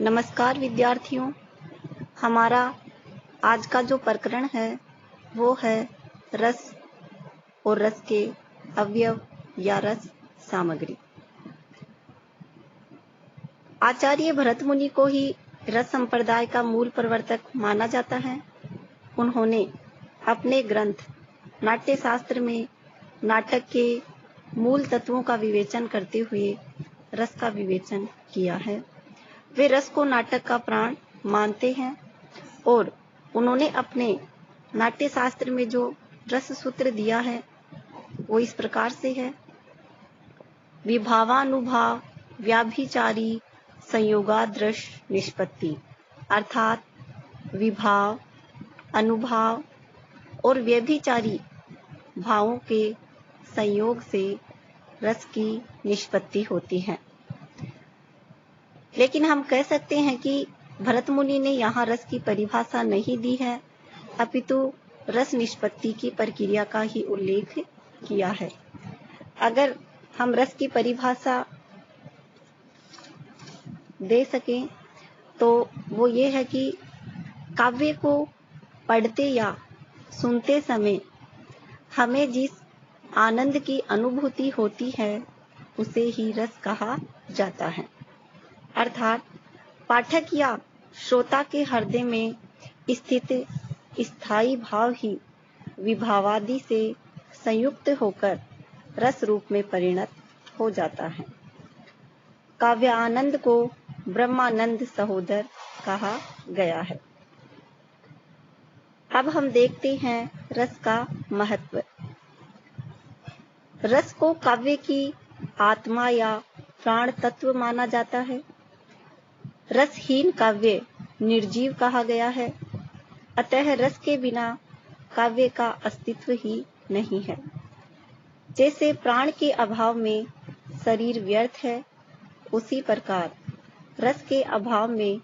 नमस्कार विद्यार्थियों, हमारा आज का जो प्रकरण है वो है रस और रस के अवयव या रस सामग्री। आचार्य भरत मुनि को ही रस संप्रदाय का मूल प्रवर्तक माना जाता है। उन्होंने अपने ग्रंथ नाट्य शास्त्र में नाटक के मूल तत्वों का विवेचन करते हुए रस का विवेचन किया है। वे रस को नाटक का प्राण मानते हैं और उन्होंने अपने नाट्य शास्त्र में जो रस सूत्र दिया है वो इस प्रकार से है। विभावानुभाव व्याभिचारी संयोगादृश निष्पत्ति, अर्थात विभाव, अनुभाव और व्यभिचारी भावों के संयोग से रस की निष्पत्ति होती है। लेकिन हम कह सकते हैं कि भरत मुनि ने यहाँ रस की परिभाषा नहीं दी है, अपितु रस निष्पत्ति की प्रक्रिया का ही उल्लेख किया है। अगर हम रस की परिभाषा दे सकें तो वो ये है कि काव्य को पढ़ते या सुनते समय हमें जिस आनंद की अनुभूति होती है उसे ही रस कहा जाता है। अर्थात पाठक या श्रोता के हृदय में स्थित स्थायी भाव ही विभावादि से संयुक्त होकर रस रूप में परिणत हो जाता है। काव्य आनंद को ब्रह्मानंद सहोदर कहा गया है। अब हम देखते हैं रस का महत्व। रस को काव्य की आत्मा या प्राण तत्व माना जाता है। रसहीन काव्य निर्जीव कहा गया है, अतः रस के बिना काव्य का अस्तित्व ही नहीं है। जैसे प्राण के अभाव में शरीर व्यर्थ है, उसी प्रकार रस के अभाव में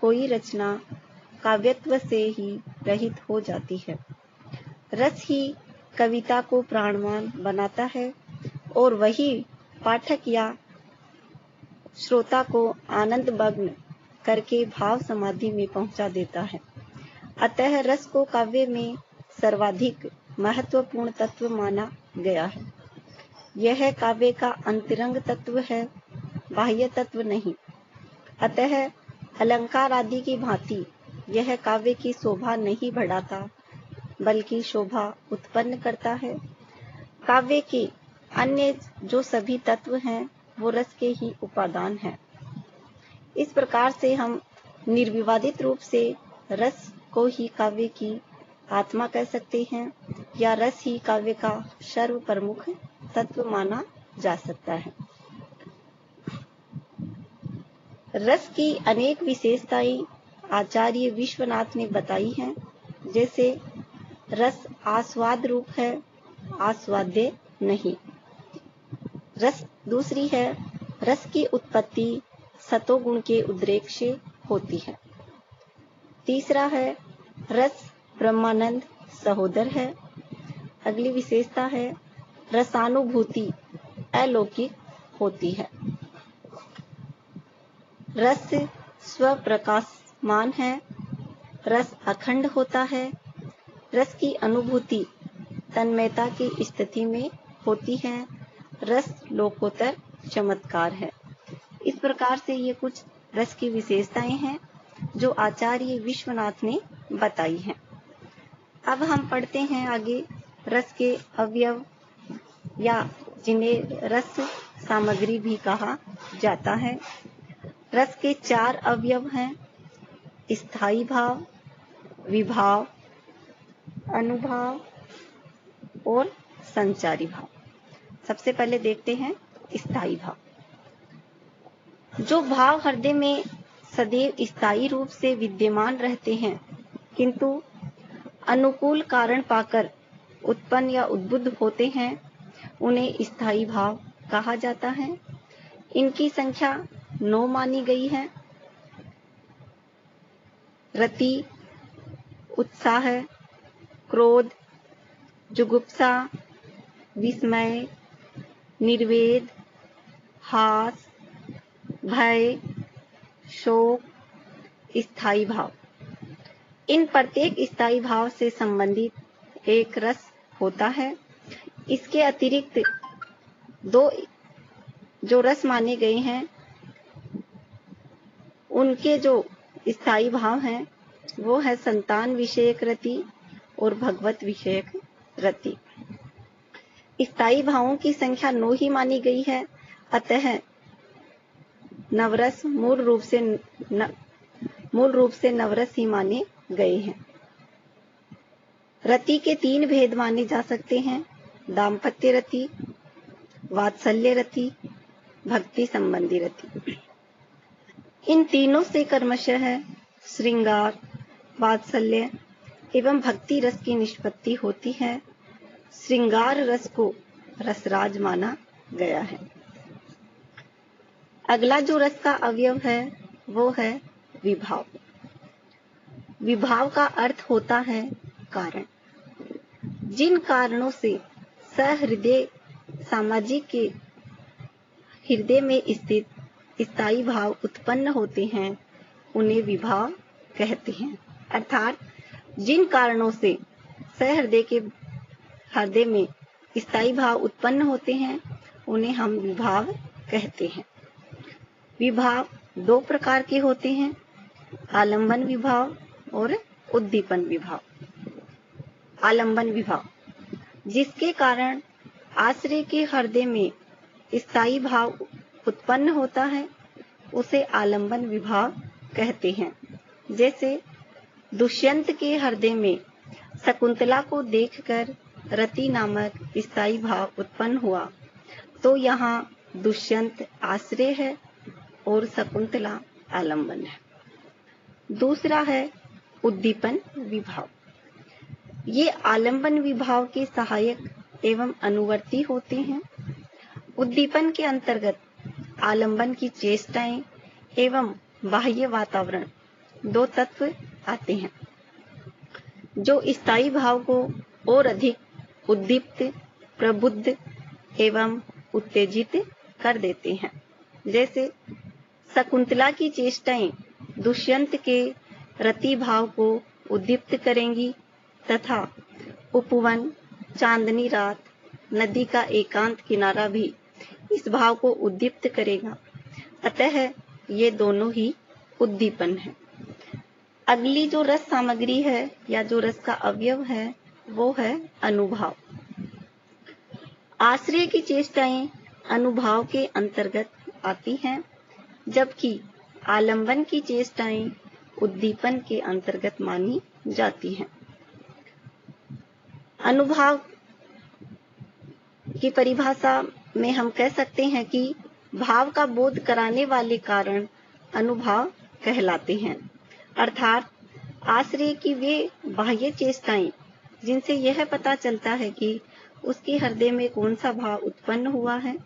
कोई रचना काव्यत्व से ही रहित हो जाती है। रस ही कविता को प्राणवान बनाता है और वही पाठक या श्रोता को आनंदमग्न करके भाव समाधि में पहुंचा देता है। अतः रस को काव्य में सर्वाधिक महत्वपूर्ण तत्व माना गया है। यह काव्य का अंतरंग तत्व है, बाह्य तत्व नहीं। अतः अलंकार आदि की भांति यह काव्य की शोभा नहीं बढ़ाता, बल्कि शोभा उत्पन्न करता है। काव्य के अन्य जो सभी तत्व हैं वो रस के ही उपादान हैं। इस प्रकार से हम निर्विवादित रूप से रस को ही काव्य की आत्मा कह सकते हैं या रस ही काव्य का सर्व प्रमुख तत्व माना जा सकता है। रस की अनेक विशेषताएं आचार्य विश्वनाथ ने बताई हैं। जैसे रस आस्वाद रूप है, आस्वाद्य नहीं। रस दूसरी है, रस की उत्पत्ति सतोगुण के उद्रेक से होती है। तीसरा है, रस ब्रह्मानंद सहोदर है। अगली विशेषता है, रसानुभूति अलौकिक होती है। रस स्वप्रकाशमान है। रस अखंड होता है। रस की अनुभूति तन्मयता की स्थिति में होती है। रस लोकोत्तर चमत्कार है। इस प्रकार से ये कुछ रस की विशेषताएं हैं जो आचार्य विश्वनाथ ने बताई हैं। अब हम पढ़ते हैं आगे रस के अवयव या जिन्हें रस सामग्री भी कहा जाता है। रस के 4 अवयव हैं: स्थायी भाव, विभाव, अनुभाव और संचारी भाव। सबसे पहले देखते हैं स्थायी भाव। जो भाव हृदय में सदैव स्थायी रूप से विद्यमान रहते हैं, किंतु अनुकूल कारण पाकर उत्पन्न या उद्बुद्ध होते हैं, उन्हें स्थायी भाव कहा जाता है। इनकी संख्या 9 मानी गई है। रति, उत्साह, क्रोध, जुगुप्सा, विस्मय, निर्वेद, हास, भय, शोक, स्थायी भाव। इन प्रत्येक स्थायी भाव से संबंधित एक रस होता है। इसके अतिरिक्त दो जो रस माने गए हैं उनके जो स्थायी भाव हैं वो है संतान विषयक रति और भगवत विषयक रति। स्थायी भावों की संख्या 9 ही मानी गई है, अतः नवरस मूल रूप से नवरस ही माने गए हैं। रति के 3 भेद माने जा सकते हैं: दाम्पत्य रति, वात्सल्य रति, भक्ति संबंधी रति। इन तीनों से क्रमशः श्रृंगार, वात्सल्य एवं भक्ति रस की निष्पत्ति होती है। श्रृंगार रस को रसराज माना गया है। अगला जो रस का अवयव है वो है विभाव। विभाव का अर्थ होता है कारण। जिन कारणों से सहृदय सामाजिक के हृदय में स्थित स्थायी भाव उत्पन्न होते हैं उन्हें विभाव कहते हैं। अर्थात जिन कारणों से सहृदय के हृदय में स्थायी भाव उत्पन्न होते हैं उन्हें हम विभाव कहते हैं। विभाव 2 प्रकार के होते हैं: आलंबन विभाव और उद्दीपन विभाव। आलंबन विभाव, जिसके कारण आश्रय के हृदय में स्थायी भाव उत्पन्न होता है, उसे आलंबन विभाव कहते हैं। जैसे दुष्यंत के हृदय में शकुंतला को देखकर रति नामक स्थायी भाव उत्पन्न हुआ, तो यहाँ दुष्यंत आश्रय है और शकुंतला आलंबन है। दूसरा है उद्दीपन विभाव। ये आलंबन विभाव के सहायक एवं अनुवर्ती होते हैं। उद्दीपन के अंतर्गत आलंबन की चेष्टाएं एवं बाह्य वातावरण 2 तत्व आते हैं जो स्थायी भाव को और अधिक उद्दीप्त, प्रबुद्ध एवं उत्तेजित कर देते हैं। जैसे शकुंतला की चेष्टाएं दुष्यंत के रति भाव को उद्दीप्त करेंगी तथा उपवन, चांदनी रात, नदी का एकांत किनारा भी इस भाव को उद्दीप्त करेगा। अतः ये दोनों ही उद्दीपन है। अगली जो रस सामग्री है या जो रस का अवयव है वो है अनुभाव। आश्रय की चेष्टाएं अनुभाव के अंतर्गत आती हैं, जबकि आलंबन की चेष्टाएं उद्दीपन के अंतर्गत मानी जाती हैं। अनुभाव की परिभाषा में हम कह सकते हैं कि भाव का बोध कराने वाले कारण अनुभाव कहलाते हैं। अर्थात आश्रय की वे बाह्य चेष्टाएं जिनसे यह पता चलता है कि उसके हृदय में कौन सा भाव उत्पन्न हुआ है,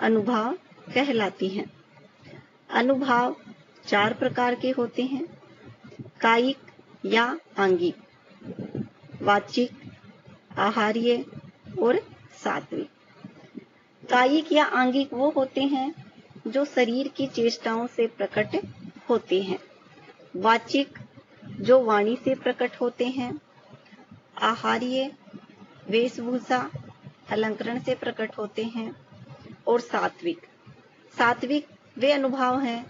अनुभाव कहलाती हैं। अनुभाव 4 प्रकार के होते हैं: कायिक या आंगिक, वाचिक, आहार्य और सात्विक। कायिक या आंगिक वो होते हैं जो शरीर की चेष्टाओं से प्रकट होते हैं। वाचिक जो वाणी से प्रकट होते हैं। आहार्य वेशभूषा, अलंकरण से प्रकट होते हैं। और सात्विक वे अनुभाव हैं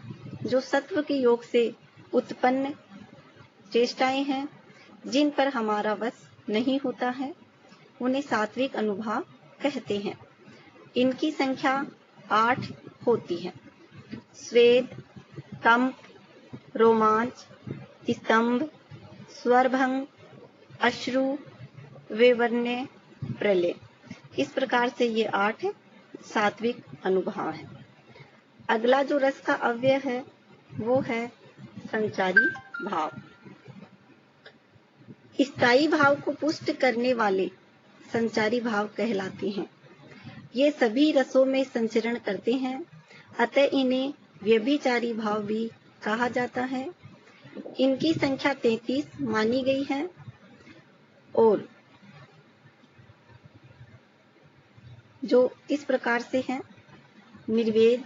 जो सत्व के योग से उत्पन्न चेष्टाएं हैं, जिन पर हमारा वश नहीं होता है, उन्हें सात्विक अनुभाव कहते हैं। इनकी संख्या 8 होती है: स्वेद, कंप, रोमांच, स्तंभ, स्वरभंग, अश्रु, वैवर्ण्य, प्रलय। इस प्रकार से ये 8 सात्विक अनुभाव है। अगला जो रस का अवयव है वो है संचारी भाव। स्थायी भाव को पुष्ट करने वाले संचारी भाव कहलाते हैं। ये सभी रसों में संचरण करते हैं, अतः इन्हें व्यभिचारी भाव भी कहा जाता है। इनकी संख्या 33 मानी गई है और जो इस प्रकार से है: निर्वेद,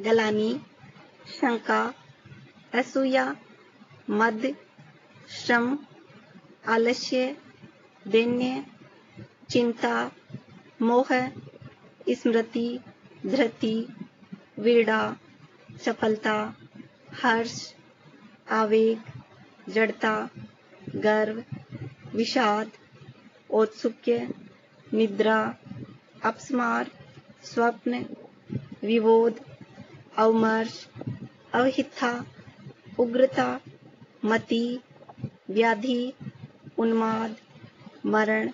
गलानी, शंका, असूया, मद, श्रम, आलस्य, दैन्य, चिंता, मोह, स्मृति, धृति, वीड़ा, सफलता, हर्ष, आवेग, जड़ता, गर्व, विषाद, औत्सुक्य, निद्रा, अपस्मार, स्वप्न, विबोध, अवमर्श, अवहिथा, उग्रता, मति, व्याधि, उन्माद, मरण,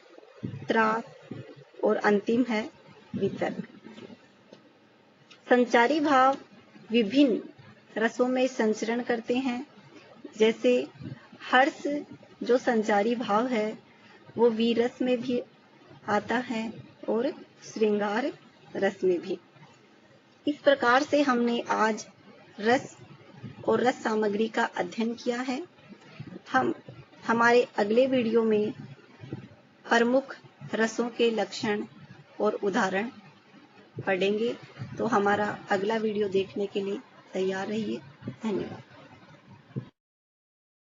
त्रास और अंतिम है वितर्क। संचारी भाव विभिन्न रसों में संचरण करते हैं। जैसे हर्ष जो संचारी भाव है वो वीरस में भी आता है और श्रृंगार रस में भी। इस प्रकार से हमने आज रस और रस सामग्री का अध्ययन किया है। हम हमारे अगले वीडियो में प्रमुख रसों के लक्षण और उदाहरण पढ़ेंगे। तो हमारा अगला वीडियो देखने के लिए तैयार रहिए। धन्यवाद।